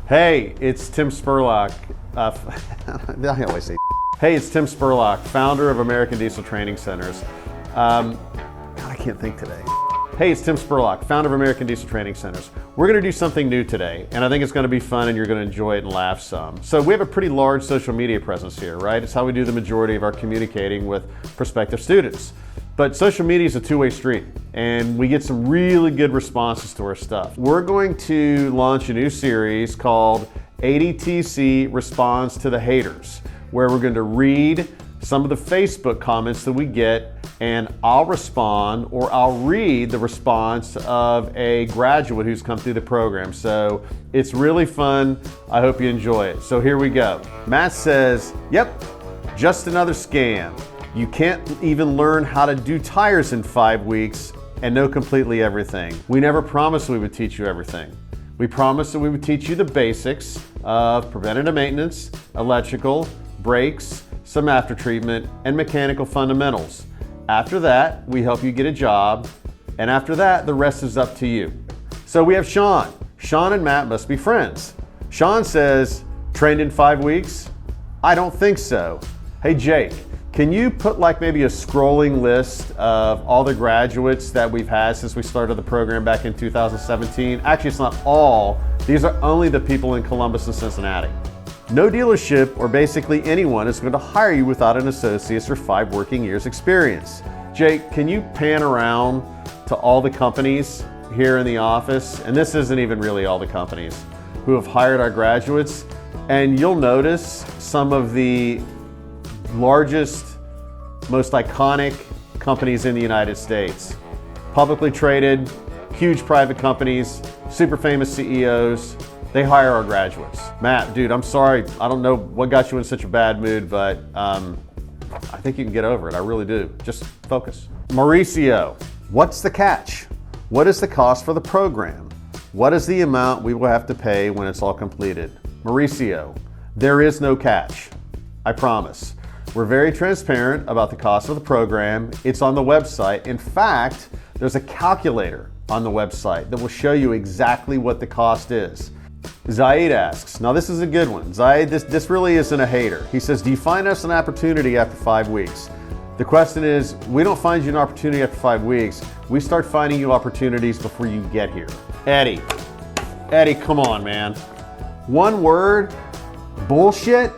Hey, it's Tim Spurlock. I always say, hey, it's Tim Spurlock, founder of American Diesel Training Centers. God, I can't think today. Hey, it's Tim Spurlock, founder of American Diesel Training Centers. We're gonna do something new today, and I think it's gonna be fun and you're gonna enjoy it and laugh some. So we have a pretty large social media presence here, right? It's how we do the majority of our communicating with prospective students. But social media is a two-way street, and we get some really good responses to our stuff. We're going to launch a new series called Adtc Responds to the Haters, where we're going to read some of the Facebook comments that we get, and I'll respond or I'll read the response of a graduate who's come through the program. So it's really fun. I hope you enjoy it. So here we go. Matt says, yep, just another scam. You can't even learn how to do tires in 5 weeks and know completely everything. We never promised we would teach you everything. We promised that we would teach you the basics of preventative maintenance, electrical, brakes, some after treatment, and mechanical fundamentals. After that, we help you get a job, and after that, the rest is up to you. So we have Sean. Sean and Matt must be friends. Sean says, trained in 5 weeks? I don't think so. Hey Jake, can you put like maybe a scrolling list of all the graduates that we've had since we started the program back in 2017? Actually, it's not all. These are only the people in Columbus and Cincinnati. No dealership or basically anyone is going to hire you without an associate's or 5 working years experience. Jake, can you pan around to all the companies here in the office? And this isn't even really all the companies who have hired our graduates. And you'll notice some of the largest, most iconic companies in the United States. Publicly traded, huge private companies, super famous CEOs. They hire our graduates. Matt, dude, I'm sorry. I don't know what got you in such a bad mood, but I think you can get over it. I really do. Just focus. Mauricio, what's the catch? What is the cost for the program? What is the amount we will have to pay when it's all completed? Mauricio, there is no catch. I promise. We're very transparent about the cost of the program. It's on the website. In fact, there's a calculator on the website that will show you exactly what the cost is. Zaid asks, now this is a good one. Zaid, this really isn't a hater. He says, do you find us an opportunity after 5 weeks? The question is, we don't find you an opportunity after 5 weeks. We start finding you opportunities before you get here. Eddie, come on, man. One word, bullshit?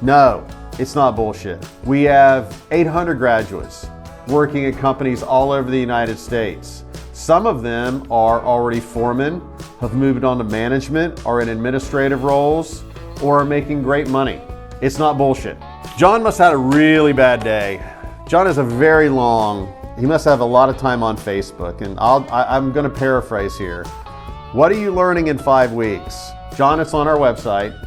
No, it's not bullshit. We have 800 graduates working at companies all over the United States. Some of them are already foremen, have moved on to management, are in administrative roles, or are making great money. It's not bullshit. John must have had a really bad day. John has he must have a lot of time on Facebook, and I'm gonna paraphrase here. What are you learning in 5 weeks? John, it's on our website.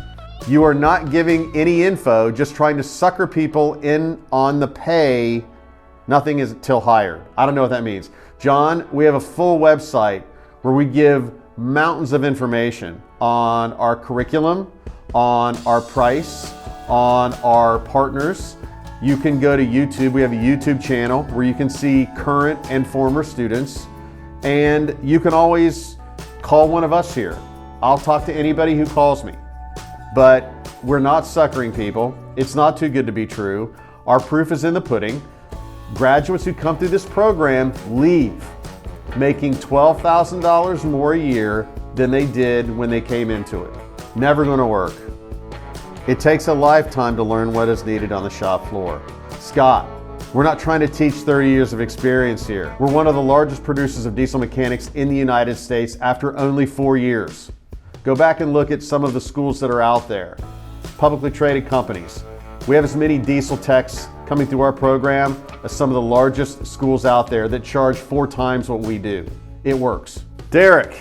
You are not giving any info, just trying to sucker people in on the pay. Nothing is till hired. I don't know what that means. John, we have a full website where we give mountains of information on our curriculum, on our price, on our partners. You can go to YouTube. We have a YouTube channel where you can see current and former students, and you can always call one of us here. I'll talk to anybody who calls me. But we're not suckering people. It's not too good to be true. Our proof is in the pudding. Graduates who come through this program leave making $12,000 more a year than they did when they came into it. Never gonna work. It takes a lifetime to learn what is needed on the shop floor. Scott, we're not trying to teach 30 years of experience here. We're one of the largest producers of diesel mechanics in the United States after only 4 years. Go back and look at some of the schools that are out there, publicly traded companies. We have as many diesel techs coming through our program as some of the largest schools out there that charge 4 times what we do. It works. Derek.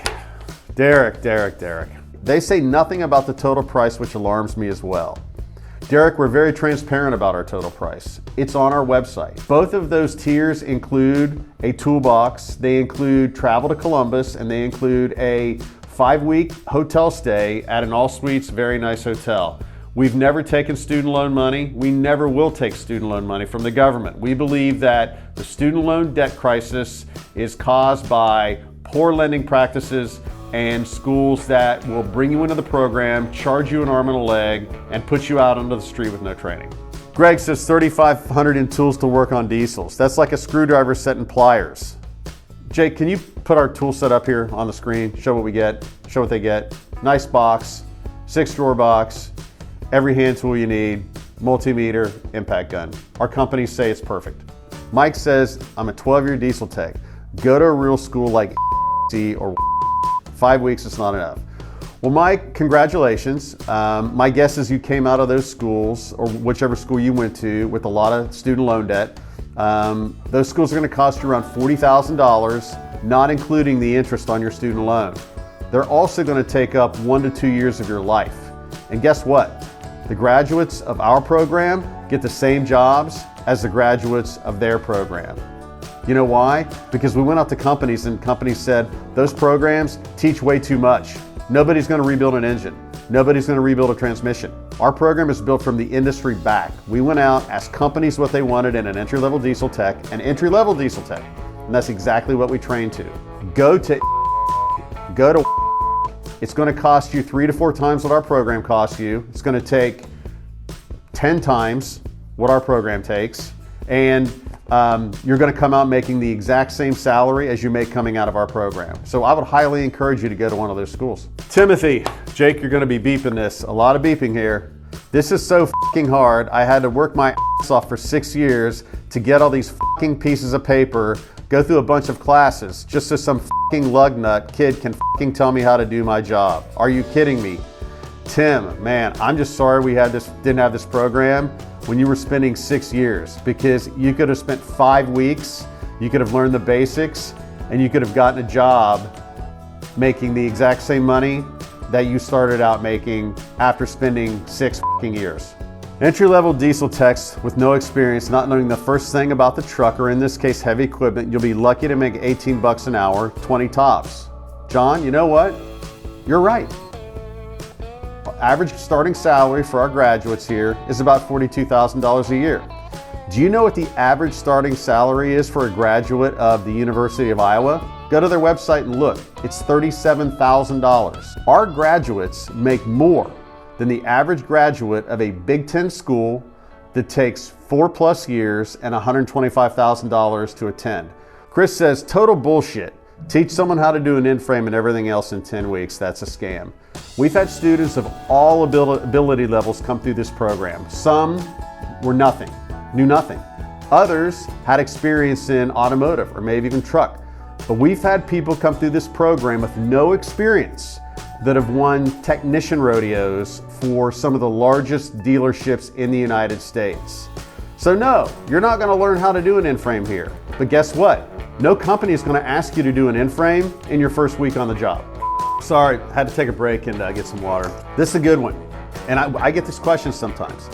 They say nothing about the total price, which alarms me as well. Derek, we're very transparent about our total price. It's on our website. Both of those tiers include a toolbox. They include travel to Columbus, and they include a 5-week hotel stay at an all suites, very nice hotel. We've never taken student loan money. We never will take student loan money from the government. We believe that the student loan debt crisis is caused by poor lending practices and schools that will bring you into the program, charge you an arm and a leg, and put you out onto the street with no training. Greg says 3,500 in tools to work on diesels. That's like a screwdriver set in pliers. Jake, can you put our tool set up here on the screen? Show what we get, show what they get. Nice box, 6-drawer box, every hand tool you need, multimeter, impact gun. Our companies say it's perfect. Mike says, I'm a 12-year diesel tech. Go to a real school like Adtc or 5 weeks is not enough. Well, Mike, congratulations. My guess is you came out of those schools, or whichever school you went to, with a lot of student loan debt. Those schools are going to cost you around $40,000, not including the interest on your student loan. They're also going to take up 1 to 2 years of your life. And guess what? The graduates of our program get the same jobs as the graduates of their program. You know why? Because we went out to companies and companies said, those programs teach way too much. Nobody's going to rebuild an engine. Nobody's going to rebuild a transmission. Our program is built from the industry back. We went out, asked companies what they wanted in an entry-level diesel tech, and that's exactly what we train to. Go to, it's going to cost you 3 to 4 times what our program costs you. It's going to take 10 times what our program takes, and you're going to come out making the exact same salary as you make coming out of our program. So I would highly encourage you to go to one of those schools. Timothy, Jake, you're going to be beeping this. A lot of beeping here. This is so fucking hard. I had to work my ass off for 6 years to get all these fucking pieces of paper, go through a bunch of classes, just so some fucking lug nut kid can fucking tell me how to do my job. Are you kidding me? Tim, man, I'm just sorry we didn't have this program when you were spending 6 years, because you could have spent 5 weeks, you could have learned the basics, and you could have gotten a job making the exact same money that you started out making after spending 6 fucking years. Entry-level diesel techs with no experience, not knowing the first thing about the truck, or in this case, heavy equipment, you'll be lucky to make 18 bucks an hour, 20 tops. John, you know what? You're right. Average starting salary for our graduates here is about $42,000 a year. Do you know what the average starting salary is for a graduate of the University of Iowa? Go to their website and look. It's $37,000. Our graduates make more than the average graduate of a Big Ten school that takes 4+ years and $125,000 to attend. Chris says, total bullshit. Teach someone how to do an in-frame and everything else in 10 weeks. That's a scam. We've had students of all ability levels come through this program. Some were nothing, knew nothing. Others had experience in automotive or maybe even truck. But we've had people come through this program with no experience that have won technician rodeos for some of the largest dealerships in the United States. So no, you're not going to learn how to do an in-frame here. But guess what? No company is going to ask you to do an in-frame in your first week on the job. Sorry, I had to take a break and get some water. This is a good one. And I get this question sometimes.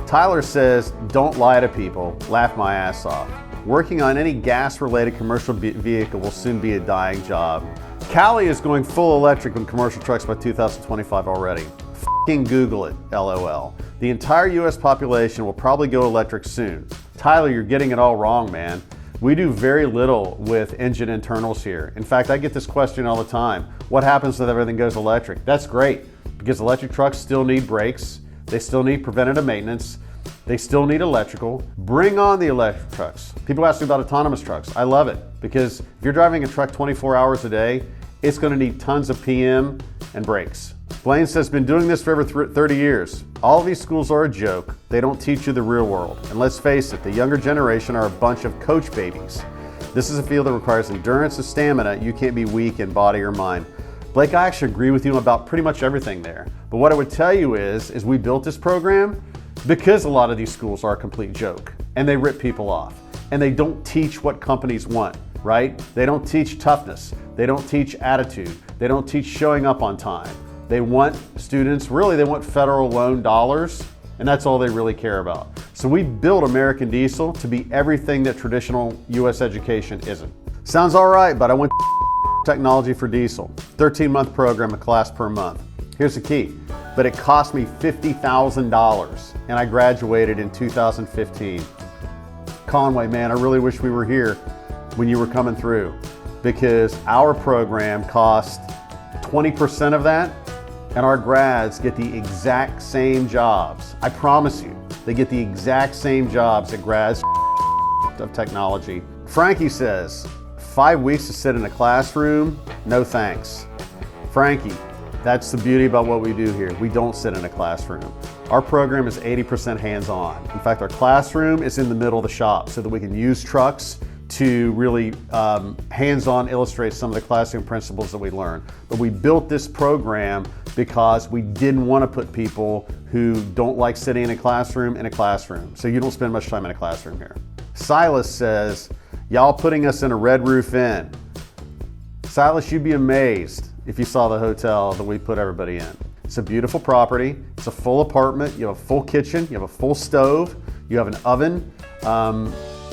Tyler says, don't lie to people, laugh my ass off. Working on any gas-related commercial vehicle will soon be a dying job. Cali is going full electric on commercial trucks by 2025 already. F***ing Google it, LOL. The entire US population will probably go electric soon. Tyler, you're getting it all wrong, man. We do very little with engine internals here. In fact, I get this question all the time. What happens if everything goes electric? That's great, because electric trucks still need brakes, they still need preventative maintenance, they still need electrical. Bring on the electric trucks. People ask me about autonomous trucks. I love it, because if you're driving a truck 24 hours a day, it's going to need tons of PM and brakes. Blaine says, been doing this for over 30 years. All of these schools are a joke. They don't teach you the real world. And let's face it, the younger generation are a bunch of coach babies. This is a field that requires endurance and stamina. You can't be weak in body or mind. Blake, I actually agree with you about pretty much everything there. But what I would tell you is we built this program because a lot of these schools are a complete joke and they rip people off and they don't teach what companies want, right? They don't teach toughness. They don't teach attitude. They don't teach showing up on time. They want students, really they want federal loan dollars, and that's all they really care about. So we built American Diesel to be everything that traditional US education isn't. Sounds all right, but I went technology for diesel. 13-month program, a class per month. Here's the key, but it cost me $50,000 and I graduated in 2015. Conway, man, I really wish we were here when you were coming through, because our program cost 20% of that, and our grads get the exact same jobs. I promise you, they get the exact same jobs that grads of technology. Frankie says, 5 weeks to sit in a classroom? No thanks. Frankie, that's the beauty about what we do here. We don't sit in a classroom. Our program is 80% hands-on. In fact, our classroom is in the middle of the shop so that we can use trucks to really hands-on illustrate some of the classroom principles that we learn. But we built this program because we didn't want to put people who don't like sitting in a classroom, so you don't spend much time in a classroom here. Silas says, y'all putting us in a red roof inn. Silas, you'd be amazed if you saw the hotel that we put everybody in. It's a beautiful property. It's a full apartment. You have a full kitchen. You have a full stove. You have an oven.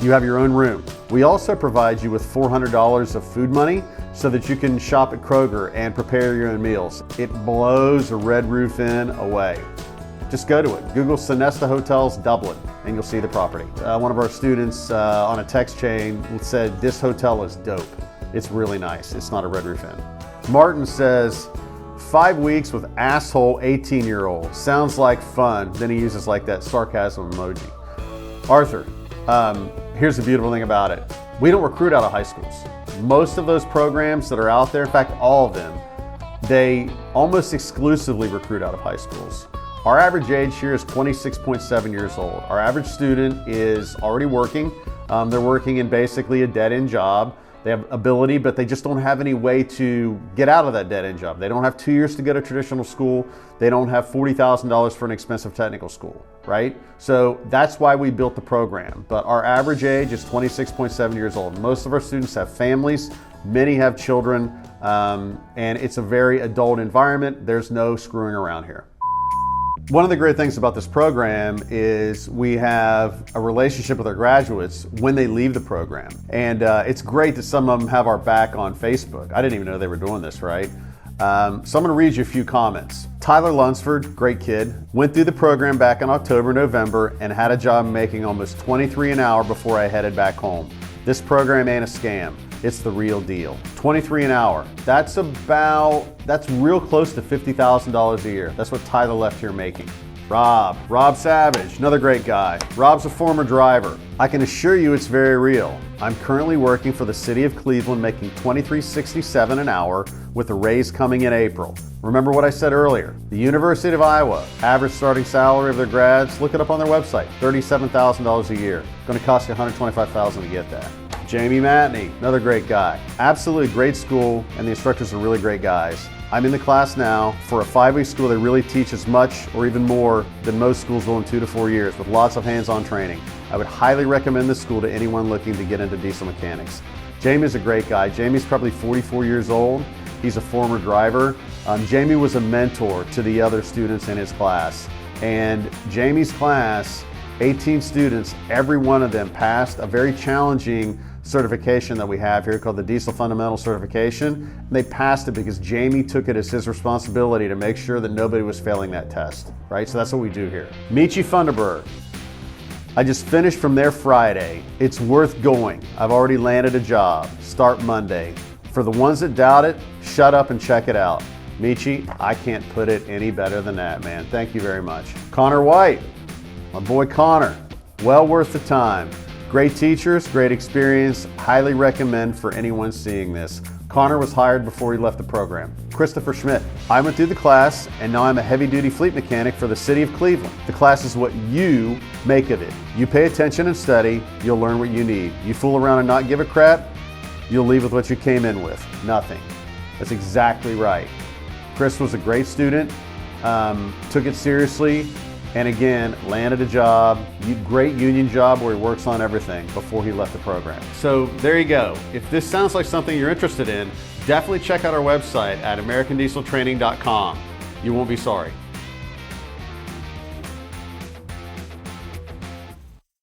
You have your own room. We also provide you with $400 of food money so that you can shop at Kroger and prepare your own meals. It blows a red roof inn away. Just go to it. Google Sonesta Hotels Dublin and you'll see the property. One of our students on a text chain said, this hotel is dope. It's really nice. It's not a red roof inn. Martin says, 5 weeks with asshole 18-year-old. Sounds like fun. Then he uses like that sarcasm emoji. Arthur, here's the beautiful thing about it. We don't recruit out of high schools. Most of those programs that are out there, in fact, all of them, they almost exclusively recruit out of high schools. Our average age here is 26.7 years old. Our average student is already working. They're working in basically a dead-end job. They have ability, but they just don't have any way to get out of that dead-end job. They don't have 2 years to go to traditional school. They don't have $40,000 for an expensive technical school, right? So that's why we built the program. But our average age is 26.7 years old. Most of our students have families. Many have children, and it's a very adult environment. There's no screwing around here. One of the great things about this program is we have a relationship with our graduates when they leave the program. And it's great that some of them have our back on Facebook. I didn't even know they were doing this, right? So I'm gonna read you a few comments. Tyler Lunsford, great kid, went through the program back in October, November, and had a job making almost $23 an hour before I headed back home. This program ain't a scam. It's the real deal. $23 an hour. That's real close to $50,000 a year. That's what Tyler left here making. Rob Savage, another great guy. Rob's a former driver. I can assure you it's very real. I'm currently working for the city of Cleveland making $23.67 an hour with a raise coming in April. Remember what I said earlier, the University of Iowa, average starting salary of their grads, look it up on their website, $37,000 a year. Going to cost you $125,000 to get that. Jamie Matney, another great guy. Absolutely great school, and the instructors are really great guys. I'm in the class now. For a 5-week school, they really teach as much or even more than most schools will in 2 to 4 years with lots of hands-on training. I would highly recommend this school to anyone looking to get into diesel mechanics. Jamie's a great guy. Jamie's probably 44 years old. He's a former driver. Jamie was a mentor to the other students in his class. And Jamie's class, 18 students, every one of them passed a very challenging certification that we have here called the Diesel Fundamental Certification. And they passed it because Jamie took it as his responsibility to make sure that nobody was failing that test, right? So that's what we do here. Michi Funderburg. I just finished from there Friday. It's worth going. I've already landed a job. Start Monday. For the ones that doubt it, shut up and check it out. Michi, I can't put it any better than that, man. Thank you very much. Connor White, my boy Connor, well worth the time. Great teachers, great experience, highly recommend for anyone seeing this. Connor was hired before he left the program. Christopher Schmidt, I went through the class and now I'm a heavy-duty fleet mechanic for the city of Cleveland. The class is what you make of it. You pay attention and study, you'll learn what you need. You fool around and not give a crap, you'll leave with what you came in with, nothing. That's exactly right. Chris was a great student, took it seriously, and again, landed a job, great union job where he works on everything before he left the program. So there you go. If this sounds like something you're interested in, definitely check out our website at AmericanDieselTraining.com. You won't be sorry.